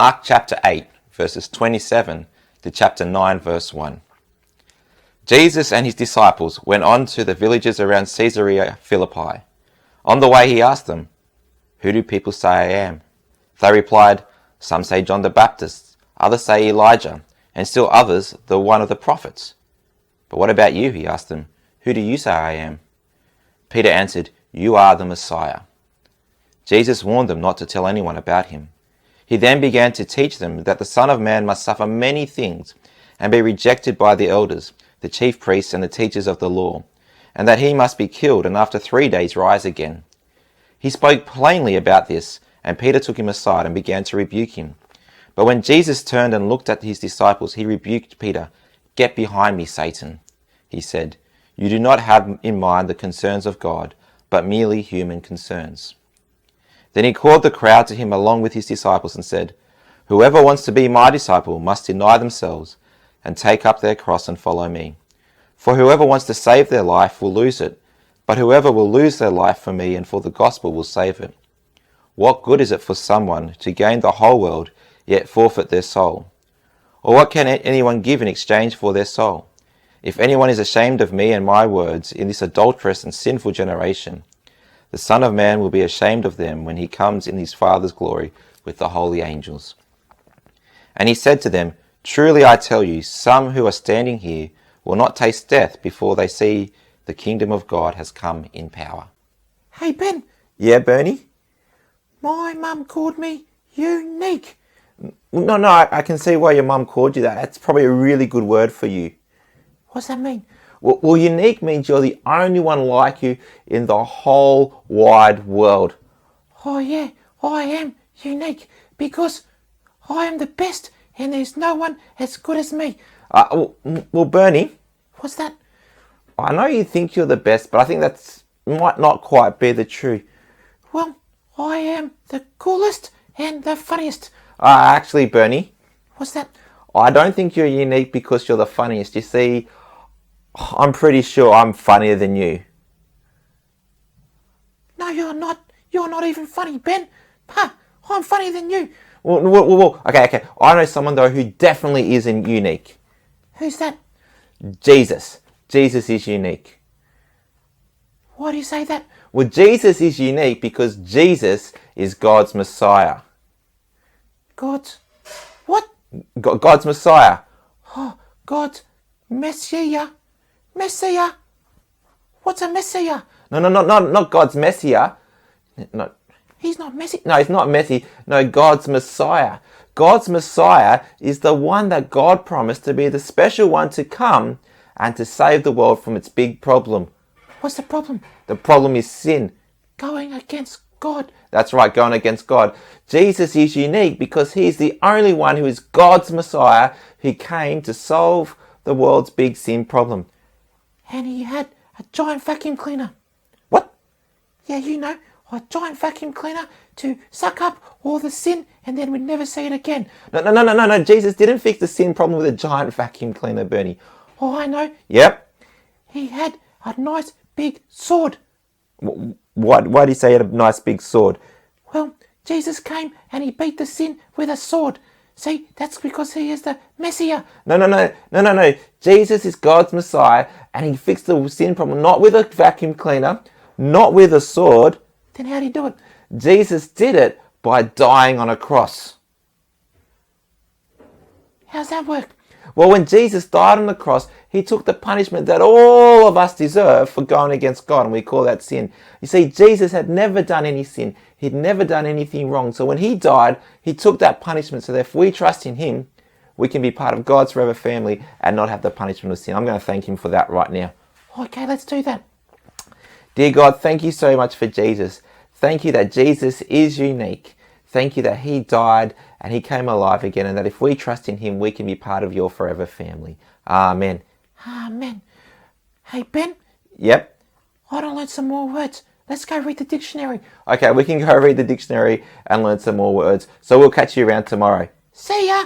Mark chapter 8, verses 27 to chapter 9, verse 1. Jesus and his disciples went on to the villages around Caesarea Philippi. On the way he asked them, "Who do people say I am?" They replied, "Some say John the Baptist, others say Elijah, and still others the one of the prophets." "But what about you?" he asked them. "Who do you say I am?" Peter answered, "You are the Messiah." Jesus warned them not to tell anyone about him. He then began to teach them that the Son of Man must suffer many things and be rejected by the elders, the chief priests and the teachers of the law, and that he must be killed and after 3 days rise again. He spoke plainly about this, and Peter took him aside and began to rebuke him. But when Jesus turned and looked at his disciples, he rebuked Peter. "Get behind me, Satan," he said. "You do not have in mind the concerns of God, but merely human concerns." Then he called the crowd to him along with his disciples and said, "Whoever wants to be my disciple must deny themselves and take up their cross and follow me. For whoever wants to save their life will lose it, but whoever will lose their life for me and for the gospel will save it. What good is it for someone to gain the whole world yet forfeit their soul? Or what can anyone give in exchange for their soul? If anyone is ashamed of me and my words in this adulterous and sinful generation, the Son of Man will be ashamed of them when he comes in his Father's glory with the holy angels." And he said to them, "Truly I tell you, some who are standing here will not taste death before they see the kingdom of God has come in power." Hey Ben, Yeah, Bernie? my mum called me unique. No, I can see why your mum called you that. That's probably a really good word for you. What's that mean? Well, unique means you're the only one like you in the whole wide world. Oh yeah, I am unique because I am the best and there's no one as good as me. Well, Bernie, What's that? I know you think you're the best, but I think that might not quite be the truth. Well, I am the coolest and the funniest. Actually, Bernie, What's that? I don't think you're unique because you're the funniest. You see, I'm pretty sure I'm funnier than you. No, you're not. You're not even funny, Ben. Ha! I'm funnier than you. Well, okay. I know someone, though, who definitely isn't unique. Who's that? Jesus. Jesus is unique. Why do you say that? Well, Jesus is unique because Jesus is God's Messiah. God's... What? God's Messiah. Oh, God's Messiah. Messiah. What's a Messiah? No, not God's Messiah. No, He's not messy. no, it's not Messi. No, God's Messiah. God's Messiah is the one that God promised to be the special one to come and to save the world from its big problem. What's the problem? The problem is sin. Going against God. That's right, going against God. Jesus is unique because he's the only one who is God's Messiah who came to solve the world's big sin problem. And he had a giant vacuum cleaner. What? Yeah, you know, a giant vacuum cleaner to suck up all the sin and then we'd never see it again. No. Jesus didn't fix the sin problem with a giant vacuum cleaner, Bernie. Oh, I know. Yep. He had a nice big sword. Why do you say he had a nice big sword? Well, Jesus came and he beat the sin with a sword. See, that's because he is the Messiah. No. Jesus is God's Messiah and he fixed the sin problem not with a vacuum cleaner, not with a sword. Then how did he do it? Jesus did it by dying on a cross. How's that work? Well, when Jesus died on the cross, he took the punishment that all of us deserve for going against God, and we call that sin. You see, Jesus had never done any sin. He'd never done anything wrong. So when he died, he took that punishment so that if we trust in him, we can be part of God's forever family and not have the punishment of sin. I'm going to thank him for that right now. Okay, let's do that. Dear God, thank you so much for Jesus. Thank you that Jesus is unique. Thank you that he died and he came alive again, and that if we trust in him, we can be part of your forever family. Amen. Amen. Hey, Ben, Yep. I don't learn some more words. Let's go read the dictionary. Okay, we can go read the dictionary and learn some more words. So we'll catch you around tomorrow. See ya!